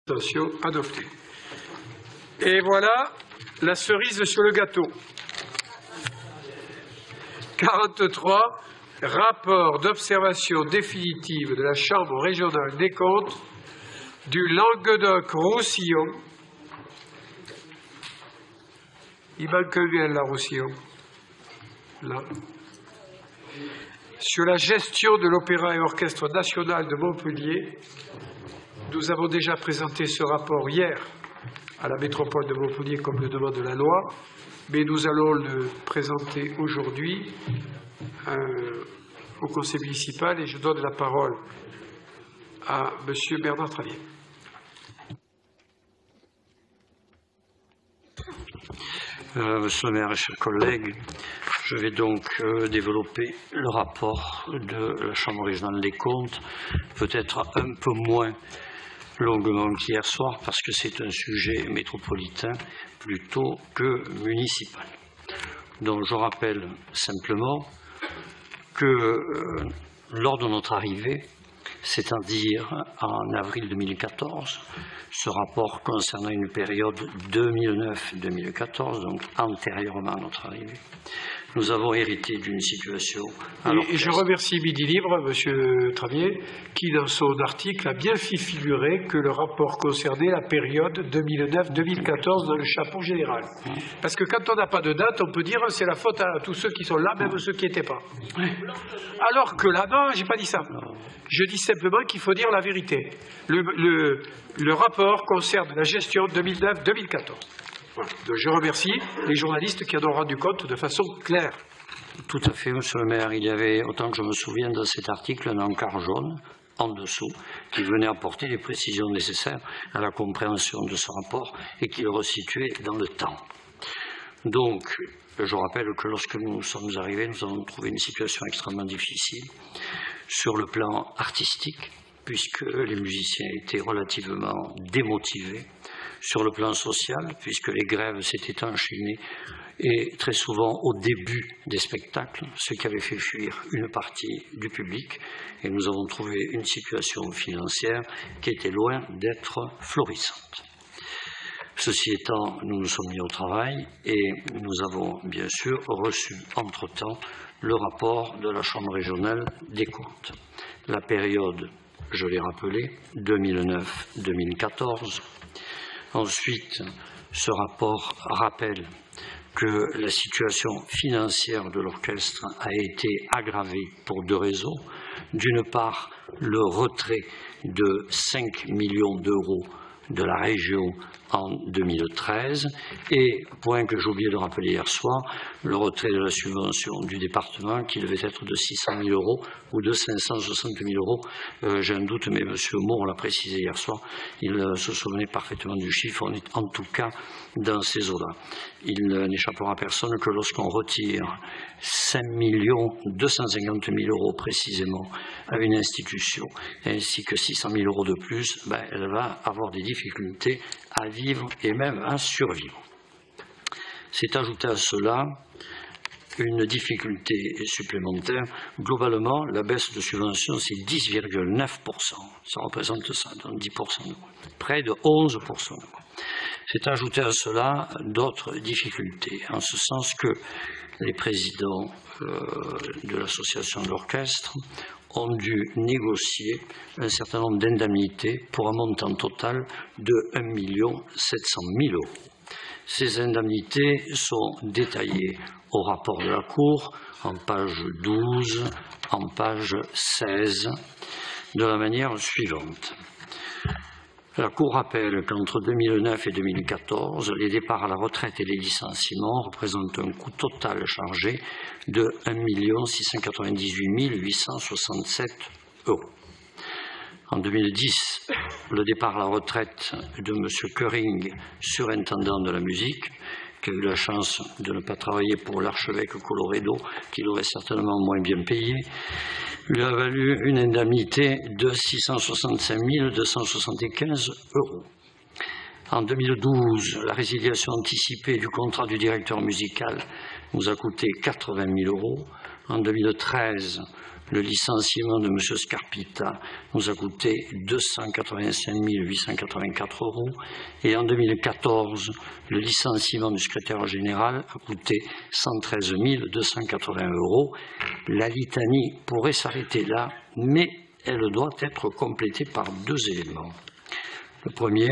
Attention, adopté. Et voilà la cerise sur le gâteau. 43, rapport d'observation définitive de la Chambre régionale des comptes du Languedoc-Roussillon. Il manque bien la Roussillon. Là. Sur la gestion de l'Opéra et Orchestre national de Montpellier. Nous avons déjà présenté ce rapport hier à la métropole de Montpellier comme le demande la loi, mais nous allons le présenter aujourd'hui au conseil municipal et je donne la parole à M. Bernard Travier. Monsieur le maire et chers collègues, je vais donc développer le rapport de la Chambre régionale des comptes, peut-être un peu moins longuement qu'hier soir parce que c'est un sujet métropolitain plutôt que municipal. Donc je rappelle simplement que lors de notre arrivée, c'est-à-dire en avril 2014, ce rapport concernant une période 2009-2014, donc antérieurement à notre arrivée, nous avons hérité d'une situation. Et je remercie Midi Libre, M. Travier, qui dans son article a bien fait figurer que le rapport concernait la période 2009-2014 dans le chapeau général. Parce que quand on n'a pas de date, on peut dire que c'est la faute à tous ceux qui sont là, même ceux qui n'étaient pas. Alors que là, non, je n'ai pas dit ça. Je dis simplement qu'il faut dire la vérité. Le rapport concerne la gestion 2009-2014. Voilà. Donc je remercie les journalistes qui en ont rendu compte de façon claire. Tout à fait, monsieur le maire. Il y avait, autant que je me souviens, dans cet article, un encart jaune en dessous qui venait apporter les précisions nécessaires à la compréhension de ce rapport et qui le resituait dans le temps. Donc, je rappelle que lorsque nous sommes arrivés, nous avons trouvé une situation extrêmement difficile sur le plan artistique, puisque les musiciens étaient relativement démotivés, sur le plan social, puisque les grèves s'étaient enchaînées et très souvent au début des spectacles, ce qui avait fait fuir une partie du public, et nous avons trouvé une situation financière qui était loin d'être florissante. Ceci étant, nous nous sommes mis au travail et nous avons bien sûr reçu entre-temps le rapport de la Chambre régionale des comptes. La période, je l'ai rappelé, 2009-2014. Ensuite, ce rapport rappelle que la situation financière de l'orchestre a été aggravée pour deux raisons. D'une part, le retrait de 5 millions d'euros de la région en 2013 et, point que j'ai oublié de rappeler hier soir, le retrait de la subvention du département qui devait être de 600 000 euros ou de 560 000 euros. J'ai un doute, mais M. Moore l'a précisé hier soir, il se souvenait parfaitement du chiffre, on est en tout cas dans ces eaux-là. Il n'échappera à personne que lorsqu'on retire 5 250 000 euros précisément à une institution, ainsi que 600 000 euros de plus, elle va avoir des difficultés à vivre et même à survivre. C'est ajouté à cela une difficulté supplémentaire. Globalement, la baisse de subvention, c'est 10,9%. Ça représente ça, donc 10%, près de 11%. C'est ajouté à cela d'autres difficultés, en ce sens que les présidents de l'association de l'orchestre ont dû négocier un certain nombre d'indemnités pour un montant total de 1 700 000 euros. Ces indemnités sont détaillées au rapport de la Cour, en page 12, en page 16, de la manière suivante. La Cour rappelle qu'entre 2009 et 2014, les départs à la retraite et les licenciements représentent un coût total chargé de 1 698 867 euros. En 2010, le départ à la retraite de M. Köring, surintendant de la musique, qui a eu la chance de ne pas travailler pour l'archevêque Colloredo, qu'il aurait certainement moins bien payé, lui a valu une indemnité de 665 275 euros. En 2012, la résiliation anticipée du contrat du directeur musical nous a coûté 80 000 euros. En 2013, le licenciement de M. Scarpita nous a coûté 285 884 €. Et en 2014, le licenciement du secrétaire général a coûté 113 280 €. La litanie pourrait s'arrêter là, mais elle doit être complétée par deux éléments. Le premier,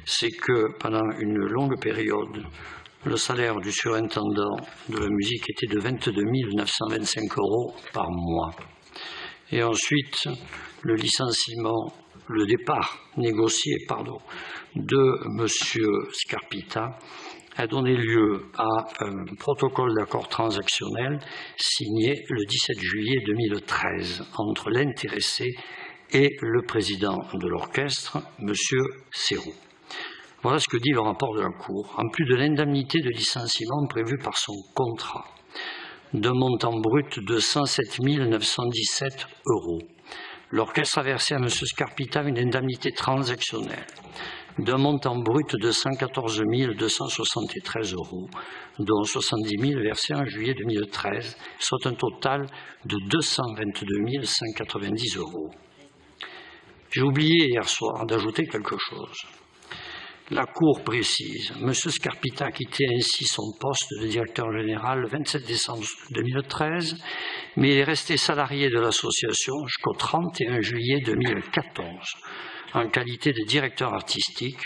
c'est que pendant une longue période, le salaire du surintendant de la musique était de 22 925 € par mois. Et ensuite, le départ négocié, de M. Scarpita a donné lieu à un protocole d'accord transactionnel signé le 17 juillet 2013 entre l'intéressé et le président de l'orchestre, M. Serrault. Voilà ce que dit le rapport de la Cour. En plus de l'indemnité de licenciement prévue par son contrat, d'un montant brut de 107 917 €, l'orchestre a versé à M. Scarpita une indemnité transactionnelle d'un montant brut de 114 273 €, dont 70 000 versés en juillet 2013, soit un total de 222 190 €. J'ai oublié hier soir d'ajouter quelque chose. La Cour précise, M. Scarpita a quitté ainsi son poste de directeur général le 27 décembre 2013, mais il est resté salarié de l'association jusqu'au 31 juillet 2014, en qualité de directeur artistique,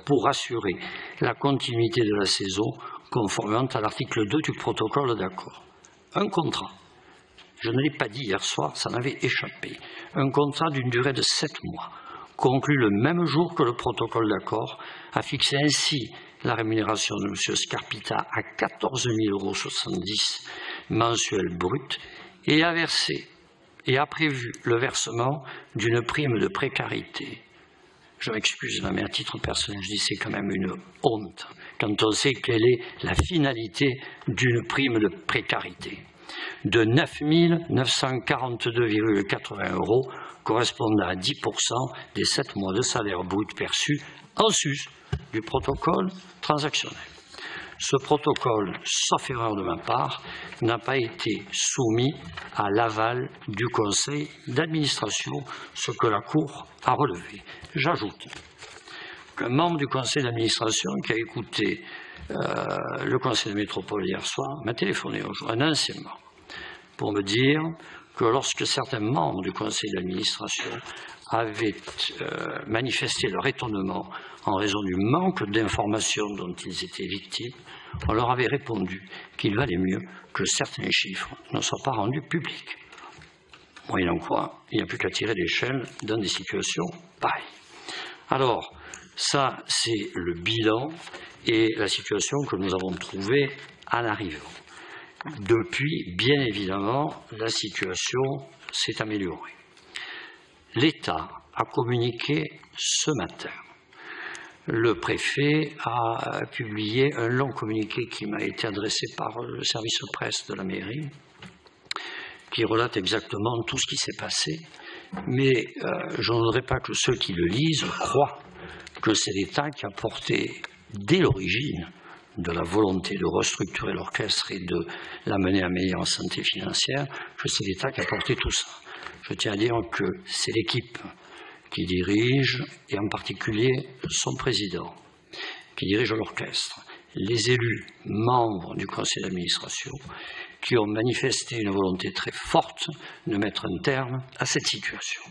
pour assurer la continuité de la saison, conformément à l'article 2 du protocole d'accord. Un contrat. Je ne l'ai pas dit hier soir, ça m'avait échappé. Un contrat d'une durée de 7 mois, conclu le même jour que le protocole d'accord, a fixé ainsi la rémunération de M. Scarpita à 14 070 € mensuels bruts et a prévu le versement d'une prime de précarité. Je m'excuse, mais à titre personnel, je dis c'est quand même une honte quand on sait quelle est la finalité d'une prime de précarité. De 9 942,80 €, correspondant à 10% des 7 mois de salaire brut perçus en sus du protocole transactionnel. Ce protocole, sauf erreur de ma part, n'a pas été soumis à l'aval du conseil d'administration, ce que la Cour a relevé. J'ajoute qu'un membre du conseil d'administration qui a écouté le conseil de métropole hier soir m'a téléphoné un ancien membre pour me dire que lorsque certains membres du conseil d'administration avaient manifesté leur étonnement en raison du manque d'informations dont ils étaient victimes, on leur avait répondu qu'il valait mieux que certains chiffres ne soient pas rendus publics. Moyennant quoi, il n'y a plus qu'à tirer l'échelle dans des situations pareilles. Alors, ça, c'est le bilan et la situation que nous avons trouvée en arrivant. Depuis, bien évidemment, la situation s'est améliorée. L'État a communiqué ce matin. Le préfet a publié un long communiqué qui m'a été adressé par le service presse de la mairie, qui relate exactement tout ce qui s'est passé, mais je ne voudrais pas que ceux qui le lisent croient que c'est l'État qui a porté, dès l'origine, de la volonté de restructurer l'orchestre et de l'amener à meilleure santé financière, que c'est l'État qui a porté tout ça. Je tiens à dire que c'est l'équipe qui dirige, et en particulier son président, qui dirige l'orchestre, les élus, membres du conseil d'administration, qui ont manifesté une volonté très forte de mettre un terme à cette situation.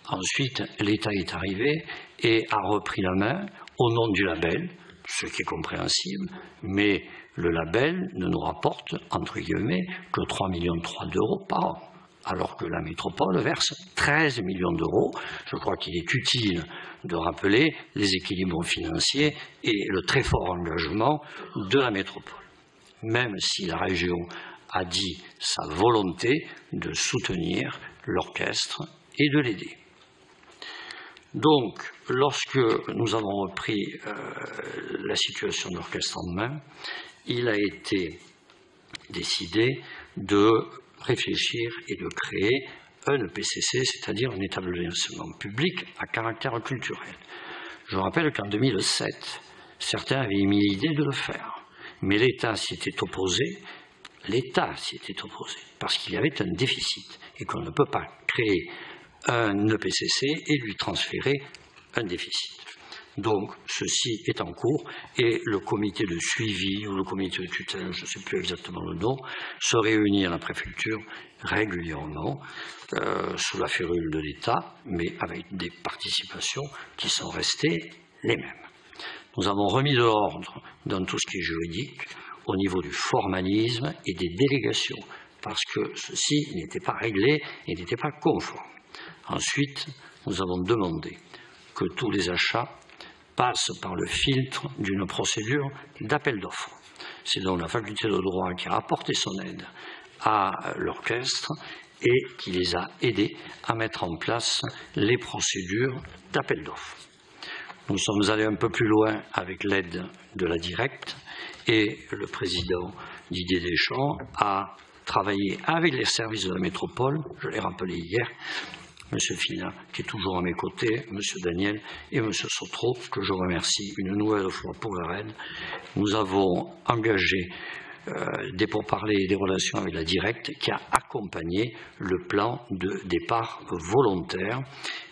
Ensuite, l'État est arrivé et a repris la main au nom du label, ce qui est compréhensible, mais le label ne nous rapporte, entre guillemets, que 3,3 millions d'euros par an, alors que la métropole verse 13 millions d'euros. Je crois qu'il est utile de rappeler les équilibres financiers et le très fort engagement de la métropole, même si la région a dit sa volonté de soutenir l'orchestre et de l'aider. Donc, lorsque nous avons repris la situation de l'orchestre en main, il a été décidé de réfléchir et de créer un EPCC, c'est-à-dire un établissement public à caractère culturel. Je rappelle qu'en 2007, certains avaient émis l'idée de le faire, mais l'État s'y était opposé l'État s'y était opposé, parce qu'il y avait un déficit et qu'on ne peut pas créer un EPCC et lui transférer un déficit. Donc, ceci est en cours et le comité de suivi ou le comité de tutelle, je ne sais plus exactement le nom, se réunit à la préfecture régulièrement sous la férule de l'État, mais avec des participations qui sont restées les mêmes. Nous avons remis de l'ordre dans tout ce qui est juridique au niveau du formalisme et des délégations, parce que ceci n'était pas réglé et n'était pas conforme. Ensuite, nous avons demandé que tous les achats passent par le filtre d'une procédure d'appel d'offres. C'est donc la faculté de droit qui a apporté son aide à l'orchestre et qui les a aidés à mettre en place les procédures d'appel d'offres. Nous sommes allés un peu plus loin avec l'aide de la Directe et le président Didier Deschamps a travaillé avec les services de la métropole, je l'ai rappelé hier, M. Fina, qui est toujours à mes côtés, M. Daniel et M. Sotro, que je remercie une nouvelle fois pour leur aide. Nous avons engagé des pourparlers et des relations avec la Directe qui a accompagné le plan de départ volontaire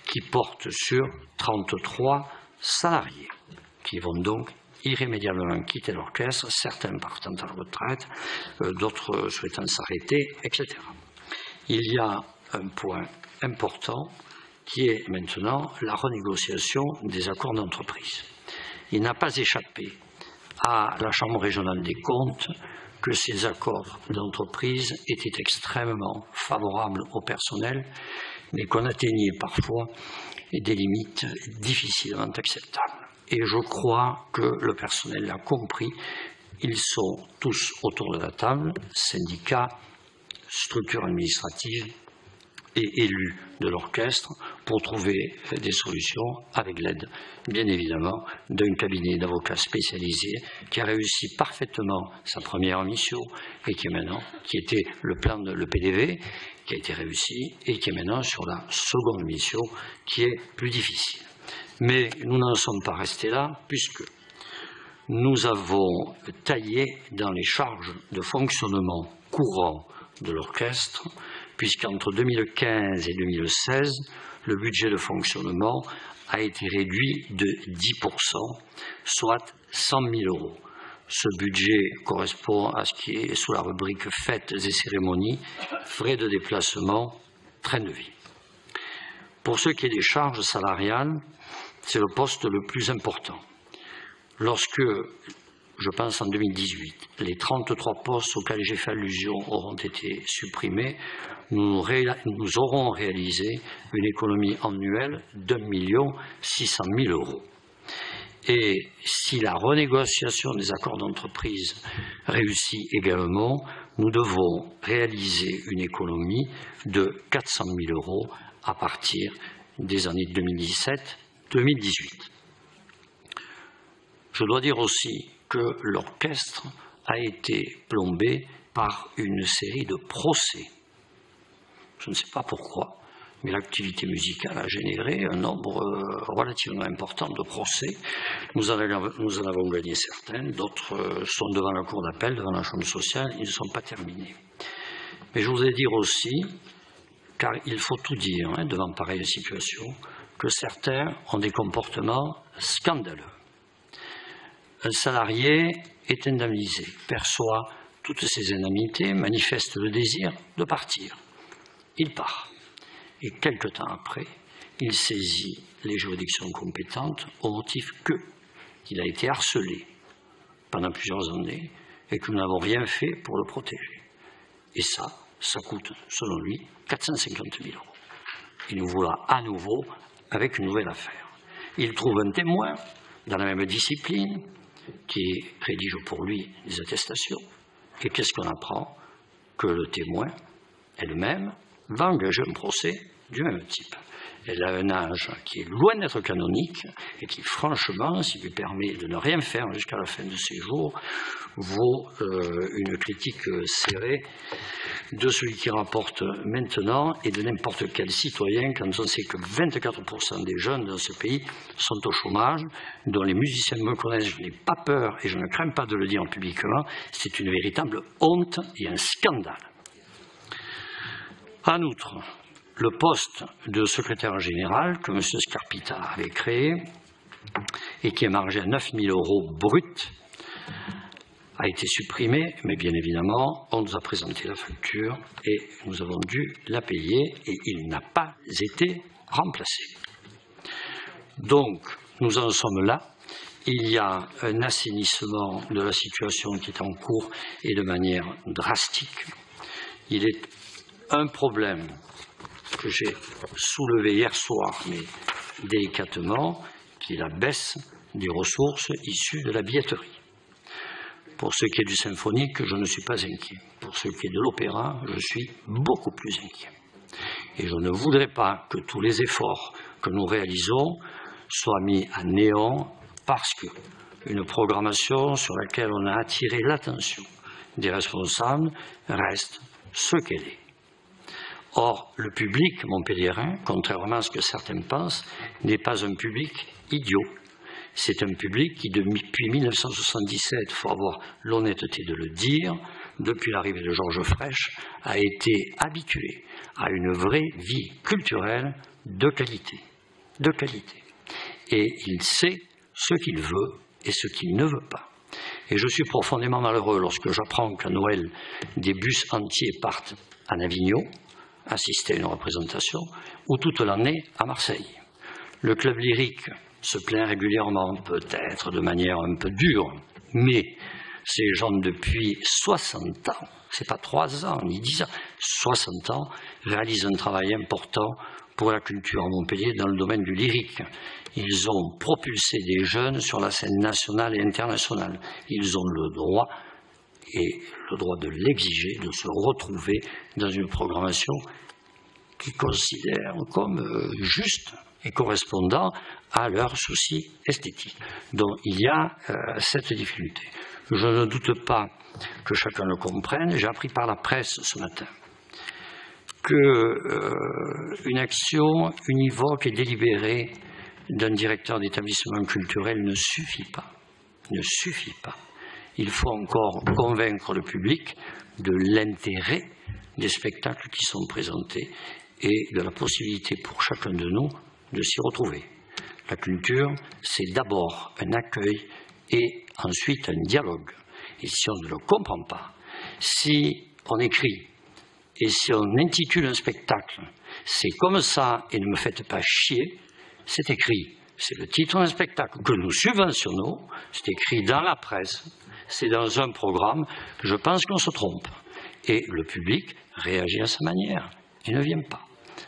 qui porte sur 33 salariés qui vont donc irrémédiablement quitter l'orchestre, certains partant à la retraite, d'autres souhaitant s'arrêter, etc. Il y a un point important qui est maintenant la renégociation des accords d'entreprise. Il n'a pas échappé à la Chambre régionale des comptes que ces accords d'entreprise étaient extrêmement favorables au personnel, mais qu'on atteignait parfois des limites difficilement acceptables. Et je crois que le personnel l'a compris. Ils sont tous autour de la table, syndicats, structures administratives et élus de l'orchestre, pour trouver des solutions avec l'aide, bien évidemment, d'un cabinet d'avocats spécialisé qui a réussi parfaitement sa première mission et qui était le PDV, qui a été réussi et qui est maintenant sur la seconde mission qui est plus difficile. Mais nous n'en sommes pas restés là, puisque nous avons taillé dans les charges de fonctionnement courant de l'orchestre, puisqu'entre 2015 et 2016, le budget de fonctionnement a été réduit de 10%, soit 100 000 €. Ce budget correspond à ce qui est sous la rubrique fêtes et cérémonies, frais de déplacement, train de vie. Pour ce qui est des charges salariales, c'est le poste le plus important. Lorsque, je pense en 2018, les 33 postes auxquels j'ai fait allusion auront été supprimés, nous aurons réalisé une économie annuelle d'1 600 000 €. Et si la renégociation des accords d'entreprise réussit également, nous devons réaliser une économie de 400 000 € à partir des années 2017-2018. Je dois dire aussi que l'orchestre a été plombé par une série de procès. Je ne sais pas pourquoi, mais l'activité musicale a généré un nombre relativement important de procès. Nous en avons gagné certains, d'autres sont devant la cour d'appel, devant la chambre sociale, ils ne sont pas terminés. Mais je voudrais dire aussi, car il faut tout dire devant pareille situation, que certains ont des comportements scandaleux. Un salarié est indemnisé, perçoit toutes ses indemnités, manifeste le désir de partir. Il part. Et quelque temps après, il saisit les juridictions compétentes au motif qu'il a été harcelé pendant plusieurs années et que nous n'avons rien fait pour le protéger. Et ça coûte, selon lui, 450 000 €. Il nous voilà à nouveau avec une nouvelle affaire. Il trouve un témoin dans la même discipline qui rédige pour lui des attestations. Et qu'est-ce qu'on apprend? Que le témoin elle-même va engager un procès du même type. Elle a un âge qui est loin d'être canonique et qui, franchement, s'il lui permet de ne rien faire jusqu'à la fin de ses jours, vaut une critique serrée de celui qui rapporte maintenant et de n'importe quel citoyen quand on sait que 24% des jeunes dans ce pays sont au chômage, dont les musiciens me connaissent, je n'ai pas peur et je ne crains pas de le dire publiquement, c'est une véritable honte et un scandale. En outre, le poste de secrétaire général que M. Scarpita avait créé et qui est margé à 9 000 € bruts a été supprimé, mais bien évidemment, on nous a présenté la facture et nous avons dû la payer et il n'a pas été remplacé. Donc, nous en sommes là. Il y a un assainissement de la situation qui est en cours et de manière drastique. Il est un problème que j'ai soulevé hier soir, mais délicatement, qui est la baisse des ressources issues de la billetterie. Pour ce qui est du symphonique, je ne suis pas inquiet. Pour ce qui est de l'opéra, je suis beaucoup plus inquiet. Et je ne voudrais pas que tous les efforts que nous réalisons soient mis à néant parce qu'une programmation sur laquelle on a attiré l'attention des responsables reste ce qu'elle est. Or, le public montpelliérain, contrairement à ce que certains pensent, n'est pas un public idiot. C'est un public qui, depuis 1977, il faut avoir l'honnêteté de le dire, depuis l'arrivée de Georges Frêche, a été habitué à une vraie vie culturelle de qualité. De qualité. Et il sait ce qu'il veut et ce qu'il ne veut pas. Et je suis profondément malheureux lorsque j'apprends qu'à Noël, des bus entiers partent à Avignon, assister à une représentation, ou toute l'année à Marseille. Le club lyrique se plaint régulièrement, peut-être de manière un peu dure, mais ces gens depuis 60 ans, c'est pas 3 ans ni 10 ans, 60 ans, réalisent un travail important pour la culture à Montpellier dans le domaine du lyrique. Ils ont propulsé des jeunes sur la scène nationale et internationale. Ils ont le droit, et le droit de l'exiger, de se retrouver dans une programmation qu'ils considèrent comme juste et correspondant à leurs soucis esthétiques. Donc il y a cette difficulté. Je ne doute pas que chacun le comprenne. J'ai appris par la presse ce matin qu'une action univoque et délibérée d'un directeur d'établissement culturel ne suffit pas. Ne suffit pas. Il faut encore convaincre le public de l'intérêt des spectacles qui sont présentés et de la possibilité pour chacun de nous de s'y retrouver. La culture, c'est d'abord un accueil et ensuite un dialogue. Et si on ne le comprend pas, si on écrit et si on intitule un spectacle « C'est comme ça et ne me faites pas chier », c'est écrit, c'est le titre d'un spectacle que nous subventionnons, c'est écrit dans la presse, c'est dans un programme, je pense qu'on se trompe. Et le public réagit à sa manière et ne vient pas.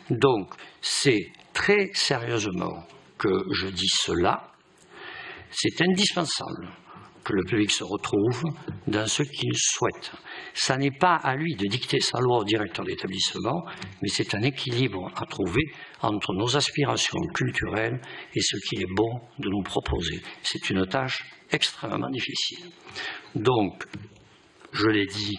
Donc, c'est très sérieusement que je dis cela. C'est indispensable que le public se retrouve dans ce qu'il souhaite. Ça n'est pas à lui de dicter sa loi au directeur d'établissement, mais c'est un équilibre à trouver entre nos aspirations culturelles et ce qu'il est bon de nous proposer. C'est une tâche extrêmement difficile. Donc, je l'ai dit,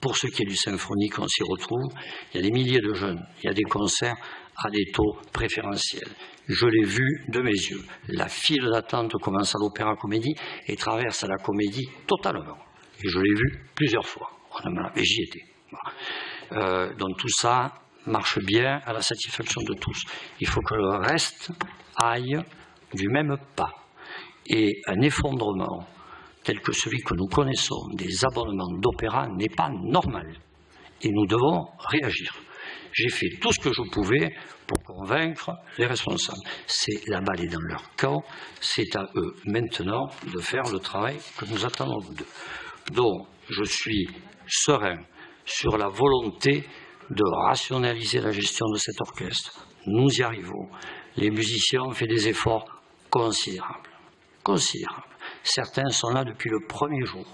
pour ce qui est du symphonique, on s'y retrouve. Il y a des milliers de jeunes, il y a des concerts à des taux préférentiels. Je l'ai vu de mes yeux. La file d'attente commence à l'Opéra-Comédie et traverse à la Comédie totalement. Et je l'ai vu plusieurs fois. Et j'y étais. Donc tout ça marche bien à la satisfaction de tous. Il faut que le reste aille du même pas. Et un effondrement tel que celui que nous connaissons des abonnements d'opéra n'est pas normal. Et nous devons réagir. J'ai fait tout ce que je pouvais pour convaincre les responsables. C'est la balle est dans leur camp, c'est à eux maintenant de faire le travail que nous attendons d'eux. Donc, je suis serein sur la volonté de rationaliser la gestion de cet orchestre. Nous y arrivons. Les musiciens ont fait des efforts considérables. Considérables. Certains sont là depuis le premier jour.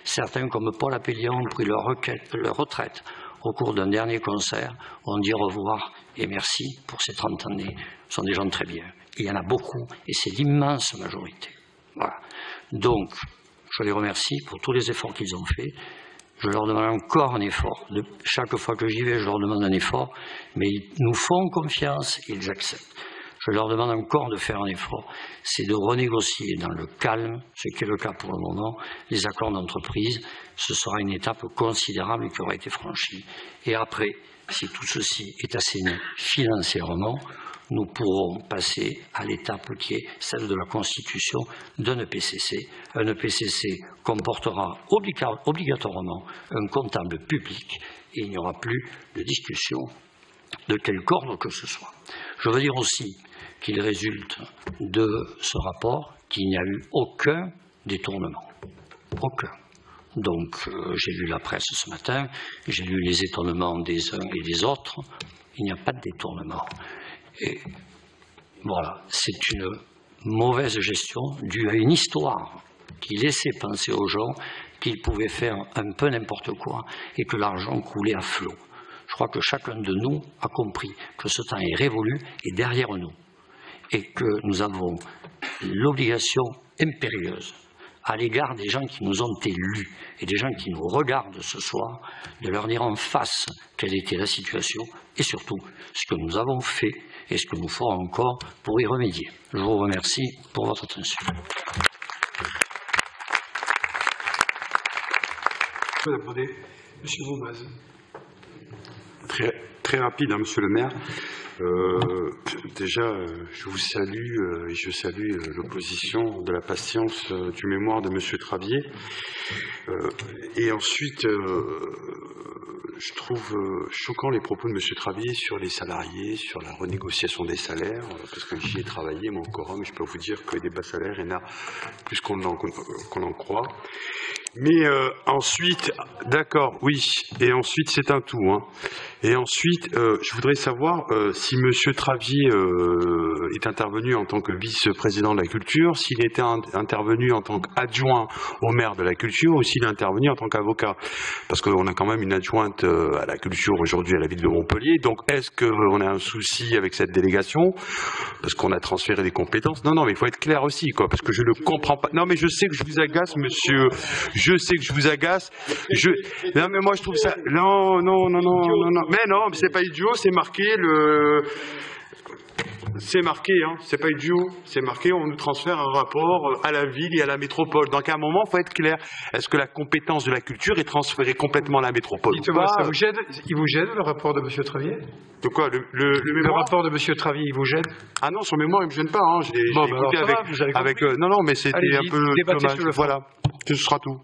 Certains, comme Paul Appélian, ont pris leur retraite, au cours d'un dernier concert, ont dit au revoir et merci pour ces 30 années. Ce sont des gens très bien. Il y en a beaucoup et c'est l'immense majorité. Voilà. Donc, je les remercie pour tous les efforts qu'ils ont faits. Je leur demande encore un effort. Chaque fois que j'y vais, je leur demande un effort, mais ils nous font confiance et ils acceptent. Je leur demande encore de faire un effort, c'est de renégocier dans le calme, ce qui est le cas pour le moment, les accords d'entreprise. Ce sera une étape considérable qui aura été franchie. Et après, si tout ceci est assaini financièrement, nous pourrons passer à l'étape qui est celle de la constitution d'un EPCC. Un EPCC comportera obligatoirement un comptable public et il n'y aura plus de discussion de quelque ordre que ce soit. Je veux dire aussi qu'il résulte de ce rapport qu'il n'y a eu aucun détournement. Aucun. Donc, j'ai lu la presse ce matin, j'ai lu les étonnements des uns et des autres. Il n'y a pas de détournement. Et voilà, c'est une mauvaise gestion due à une histoire qui laissait penser aux gens qu'ils pouvaient faire un peu n'importe quoi et que l'argent coulait à flot. Je crois que chacun de nous a compris que ce temps est révolu et derrière nous et que nous avons l'obligation impérieuse à l'égard des gens qui nous ont élus et des gens qui nous regardent ce soir, de leur dire en face quelle était la situation et surtout ce que nous avons fait et ce que nous ferons encore pour y remédier. Je vous remercie pour votre attention. Monsieur Boumaz. Très rapide, hein, Monsieur le maire. Déjà, je vous salue et je salue l'opposition de la patience du mémoire de Monsieur Travier. Et ensuite, je trouve choquant les propos de Monsieur Travier sur les salariés, sur la renégociation des salaires, parce que j'y ai travaillé, mon quorum, et je peux vous dire que des bas salaires, il y en a plus qu'on en croit. Mais ensuite, d'accord, oui, et ensuite c'est un tout. Hein. Et ensuite, je voudrais savoir si Monsieur Travier est intervenu en tant que vice-président de la culture, s'il était intervenu en tant qu'adjoint au maire de la culture ou s'il est intervenu en tant qu'avocat. Parce qu'on a quand même une adjointe à la culture aujourd'hui à la ville de Montpellier. Donc est-ce qu'on a un souci avec cette délégation parce qu'on a transféré des compétences? Non, mais il faut être clair aussi, quoi, parce que je ne comprends pas. Non, mais je sais que je vous agace, monsieur. Je sais que je vous agace. Non, mais moi je trouve ça. Non. Mais non, mais c'est pas idiot, c'est marqué C'est marqué, hein, c'est pas idiot, c'est marqué, on nous transfère un rapport à la ville et à la métropole. Donc à un moment, il faut être clair. Est-ce que la compétence de la culture est transférée complètement à la métropole? Dites-moi, ça vous gêne? Il vous gêne le rapport de M. Travier? De quoi? Le rapport de M. Travier, il vous gêne? Ah non, son mémoire, il me gêne pas. Hein. Je l'ai écouté avec. Non, mais c'était un peu dommage. Voilà, ce sera tout.